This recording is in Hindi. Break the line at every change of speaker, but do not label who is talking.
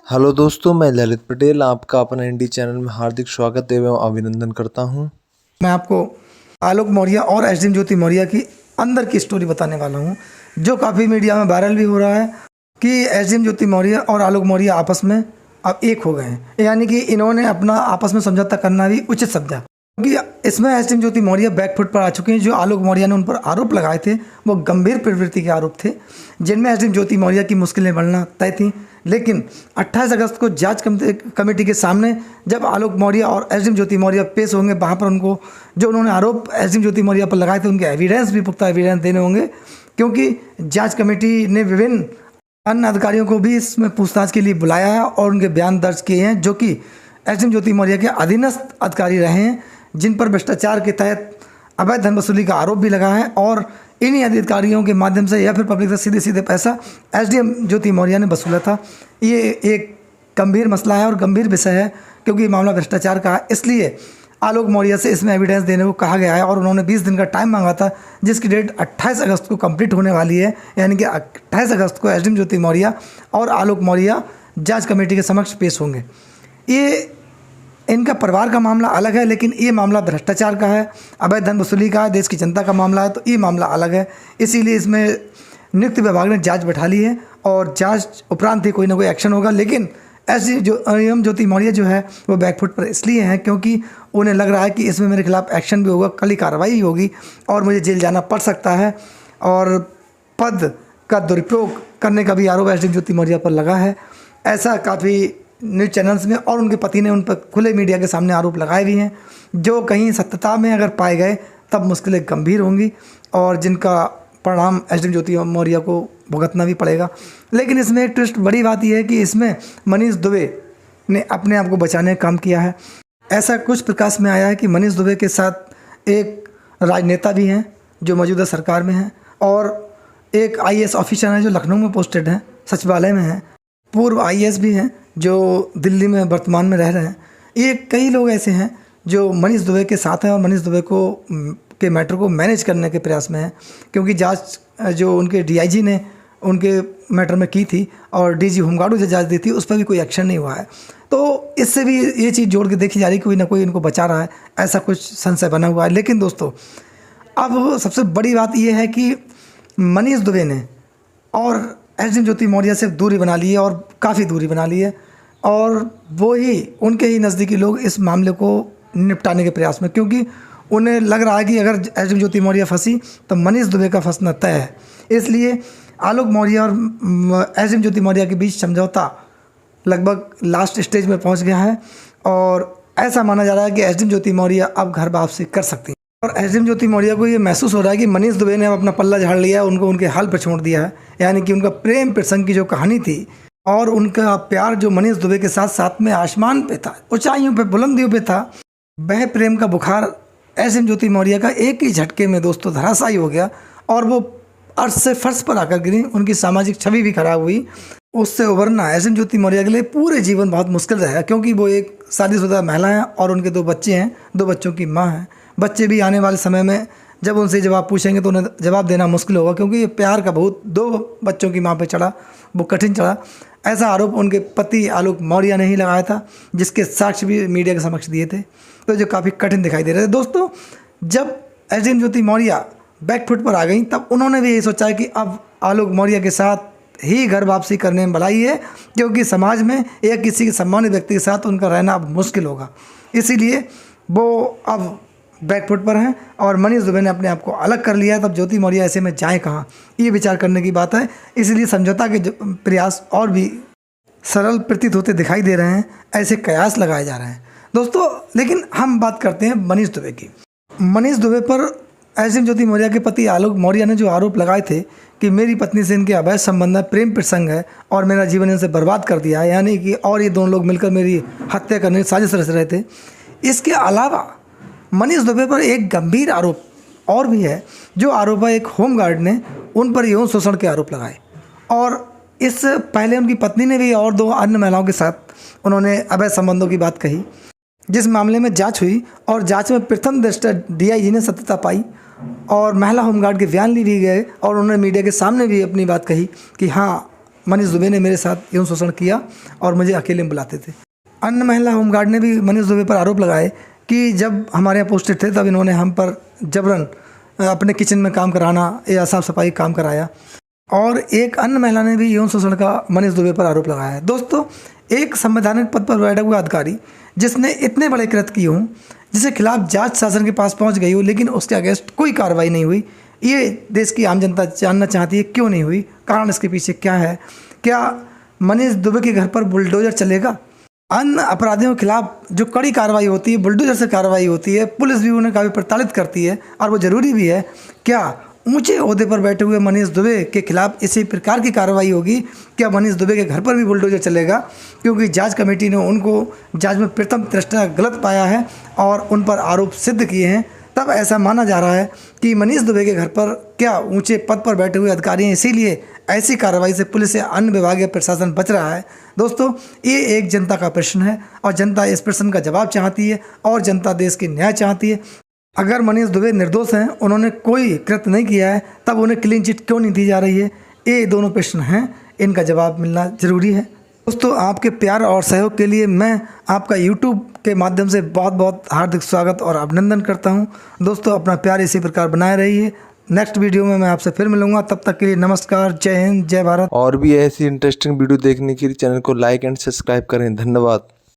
हेलो दोस्तों, मैं ललित पटेल आपका अपना इंडी चैनल में हार्दिक स्वागत एवं अभिनंदन करता हूं।
मैं आपको आलोक मौर्य और एसडीएम ज्योति मौर्य की अंदर की स्टोरी बताने वाला हूं, जो काफ़ी मीडिया में वायरल भी हो रहा है कि एसडीएम ज्योति मौर्य और आलोक मौर्य आपस में अब एक हो गए हैं, यानी कि इन्होंने अपना आपस में समझौता करना भी उचित समझा, क्योंकि इसमें एसडीएम ज्योति मौर्य बैकफुट पर आ चुके हैं। जो आलोक मौर्य ने उन पर आरोप लगाए थे वो गंभीर प्रवृत्ति के आरोप थे, जिनमें एसडीएम ज्योति मौर्य की मुश्किलें बढ़ना तय थी। लेकिन 28 अगस्त को जांच कमेटी के सामने जब आलोक मौर्य और एसडीएम ज्योति मौर्य पेश होंगे, वहाँ पर उनको जो उन्होंने आरोप एसडीएम ज्योति मौर्य पर लगाए थे उनके एविडेंस भी, पुख्ता एविडेंस देने होंगे, क्योंकि जांच कमेटी ने विभिन्न अन्य अधिकारियों को भी इसमें पूछताछ के लिए बुलाया है और उनके बयान दर्ज किए हैं, जो कि एसडीएम ज्योति मौर्य के अधीनस्थ अधिकारी रहे हैं, जिन पर भ्रष्टाचार के तहत अवैध धन वसूली का आरोप भी लगा है। और इन्हीं अधिकारियों के माध्यम से या फिर पब्लिक से सीधे सीधे पैसा एसडीएम ज्योति मौर्य ने वसूला था। ये एक गंभीर मसला है और गंभीर विषय है, क्योंकि ये मामला भ्रष्टाचार का है। इसलिए आलोक मौर्य से इसमें एविडेंस देने को कहा गया है और उन्होंने 20 दिन का टाइम मांगा था, जिसकी डेट 28 अगस्त को कंप्लीट होने वाली है। यानी कि 28 अगस्त को एसडीएम ज्योति मौर्य और आलोक मौर्य जांच कमेटी के समक्ष पेश होंगे। ये इनका परिवार का मामला अलग है, लेकिन ये मामला भ्रष्टाचार का है, अवैध धन वसूली का है, देश की जनता का मामला है, तो ये मामला अलग है। इसीलिए इसमें नियुक्त विभाग ने जांच बैठा ली है और जांच उपरांत ही कोई ना कोई एक्शन होगा। लेकिन एसडीएम ज्योति मौर्य जो है वो बैकफुट पर इसलिए हैं क्योंकि उन्हें लग रहा है कि इसमें मेरे खिलाफ एक्शन भी होगा, कड़ी कार्रवाई होगी और मुझे जेल जाना पड़ सकता है। और पद का दुरुपयोग करने का भी आरोप एसडीएम ज्योति मौर्य पर लगा है। ऐसा काफ़ी न्यूज़ चैनल्स में और उनके पति ने उन पर खुले मीडिया के सामने आरोप लगाए भी हैं, जो कहीं सत्यता में अगर पाए गए तब मुश्किलें गंभीर होंगी और जिनका परिणाम एसडीएम ज्योति मौर्य को भुगतना भी पड़ेगा। लेकिन इसमें एक ट्विस्ट बड़ी बात यह है कि इसमें मनीष दुबे ने अपने आप को बचाने का काम किया है। ऐसा कुछ प्रकाश में आया है कि मनीष दुबे के साथ एक राजनेता भी हैं जो मौजूदा सरकार में हैं, और एक आईएएस ऑफिसर हैं जो लखनऊ में पोस्टेड हैं, सचिवालय में हैं, पूर्व आईएएस भी हैं जो दिल्ली में वर्तमान में रह रहे हैं। ये कई लोग ऐसे हैं जो मनीष दुबे के साथ हैं और मनीष दुबे को के मैटर को मैनेज करने के प्रयास में हैं, क्योंकि जांच जो उनके डीआईजी ने उनके मैटर में की थी और डीजी होमगार्ड जो जांच दी थी उस पर भी कोई एक्शन नहीं हुआ है। तो इससे भी ये चीज़ जोड़ के देखी जा रही है, कोई ना कोई इनको बचा रहा है, ऐसा कुछ संशय बना हुआ है। लेकिन दोस्तों, अब सबसे बड़ी बात यह है कि मनीष दुबे ने और एसडीएम ज्योति मौर्य से दूरी बना ली है और काफ़ी दूरी बना ली है, और वो ही उनके ही नज़दीकी लोग इस मामले को निपटाने के प्रयास में, क्योंकि उन्हें लग रहा है कि अगर एसडीएम ज्योति मौर्य फंसी तो मनीष दुबे का फंसना तय है। इसलिए आलोक मौर्य और एसडीएम ज्योति मौर्य के बीच समझौता लगभग लास्ट स्टेज में पहुंच गया है और ऐसा माना जा रहा है कि एसडीएम ज्योति मौर्य अब घर वापसी कर सकती है। और एसडीएम ज्योति मौर्य को ये महसूस हो रहा है कि मनीष दुबे ने अब अपना पल्ला झाड़ लिया है, उनको उनके हाल पर छोड़ दिया है। यानी कि उनका प्रेम प्रसंग की जो कहानी थी और उनका प्यार जो मनीष दुबे के साथ साथ में आसमान पे था, ऊंचाइयों पे, बुलंदियों पे था, वह प्रेम का बुखार एसडीएम ज्योति मौर्य का एक ही झटके में दोस्तों धराशायी हो गया और वो अर्श से फर्श पर आकर गिरी। उनकी सामाजिक छवि भी खराब हुई। उससे उबरना एसडीएम ज्योति मौर्य के लिए पूरे जीवन बहुत मुश्किल रहा, क्योंकि वो एक शादीशुदा महिला हैं और उनके 2 बच्चे हैं, 2 बच्चों की माँ हैं। बच्चे भी आने वाले समय में जब उनसे जवाब पूछेंगे तो उन्हें जवाब देना मुश्किल होगा, क्योंकि ये प्यार का बहुत 2 बच्चों की माँ पे चढ़ा, वो कठिन चढ़ा। ऐसा आरोप उनके पति आलोक मौर्य ने ही लगाया था, जिसके साक्ष्य भी मीडिया के समक्ष दिए थे, तो जो काफ़ी कठिन दिखाई दे रहे थे। दोस्तों, जब एसडीएम ज्योति मौर्य बैकफुट पर आ गई तब उन्होंने भी यही सोचा कि अब आलोक मौर्य के साथ ही घर वापसी करने में भलाई है, क्योंकि समाज में या किसी के सम्मानित व्यक्ति के साथ उनका रहना अब मुश्किल होगा। इसीलिए वो अब बैकफुट पर हैं और मनीष दुबे ने अपने आप को अलग कर लिया है। तब ज्योति मौर्य ऐसे में जाए कहाँ, ये विचार करने की बात है। इसलिए समझौता के प्रयास और भी सरल प्रतीत होते दिखाई दे रहे हैं, ऐसे कयास लगाए जा रहे हैं दोस्तों। लेकिन हम बात करते हैं मनीष दुबे की। मनीष दुबे पर एसडीएम ज्योति मौर्य के पति आलोक मौर्य ने जो आरोप लगाए थे कि मेरी पत्नी से इनके अवैध संबंध है, प्रेम प्रसंग है और मेरा जीवन इनसे बर्बाद कर दिया है, यानी कि और ये दोनों लोग मिलकर मेरी हत्या करने की साजिश रच रहे थे। इसके अलावा मनीष दुबे पर एक गंभीर आरोप और भी है, जो आरोप है एक होमगार्ड ने उन पर यौन शोषण के आरोप लगाए, और इस पहले उनकी पत्नी ने भी और 2 अन्य महिलाओं के साथ उन्होंने अवैध संबंधों की बात कही, जिस मामले में जांच हुई और जांच में प्रथम दृष्टया डीआईजी ने सत्यता पाई और महिला होमगार्ड के बयान भी गए और उन्होंने मीडिया के सामने भी अपनी बात कही कि हाँ, मनीष दुबे ने मेरे साथ यौन शोषण किया और मुझे अकेले में बुलाते थे। अन्य महिला होमगार्ड ने भी मनीष दुबे पर आरोप लगाए कि जब हमारे यहाँ पोस्टेड थे तब इन्होंने हम पर जबरन अपने किचन में काम कराना या साफ सफाई काम कराया। और एक अन्य महिला ने भी यौन शोषण का मनीष दुबे पर आरोप लगाया है। दोस्तों, एक संवैधानिक पद पर बैठा हुआ अधिकारी जिसने इतने बड़े कृत्य किए हों, जिसके खिलाफ जांच शासन के पास पहुंच गई हो, लेकिन उसके अगेंस्ट कोई कार्रवाई नहीं हुई, ये देश की आम जनता जानना चाहती है क्यों नहीं हुई, कारण इसके पीछे क्या है। क्या मनीष दुबे के घर पर बुलडोजर चलेगा? अन्य अपराधियों के खिलाफ जो कड़ी कार्रवाई होती है, बुलडोजर से कार्रवाई होती है, पुलिस भी उन्हें काफ़ी प्रताड़ित करती है और वो ज़रूरी भी है। क्या ऊंचे ओहदे पर बैठे हुए मनीष दुबे के खिलाफ इसी प्रकार की कार्रवाई होगी? क्या मनीष दुबे के घर पर भी बुलडोजर चलेगा? क्योंकि जांच कमेटी ने उनको जांच में प्रथम दृष्टया गलत पाया है और उन पर आरोप सिद्ध किए हैं। तब ऐसा माना जा रहा है कि मनीष दुबे के घर पर क्या ऊंचे पद पर बैठे हुए अधिकारी हैं, इसीलिए ऐसी कार्रवाई से पुलिस या अन्य विभागीय प्रशासन बच रहा है। दोस्तों, ये एक जनता का प्रश्न है और जनता इस प्रश्न का जवाब चाहती है और जनता देश की न्याय चाहती है। अगर मनीष दुबे निर्दोष हैं, उन्होंने कोई कृत्य नहीं किया है, तब उन्हें क्लीन चिट क्यों नहीं दी जा रही है? ये दोनों प्रश्न हैं, इनका जवाब मिलना ज़रूरी है। दोस्तों, आपके प्यार और सहयोग के लिए मैं आपका YouTube के माध्यम से बहुत बहुत हार्दिक स्वागत और अभिनंदन करता हूं। दोस्तों, अपना प्यार इसी प्रकार बनाए रहिए। नेक्स्ट वीडियो में मैं आपसे फिर मिलूंगा, तब तक के लिए नमस्कार, जय हिंद, जय भारत।
और भी ऐसी इंटरेस्टिंग वीडियो देखने के लिए चैनल को लाइक एंड सब्सक्राइब करें। धन्यवाद।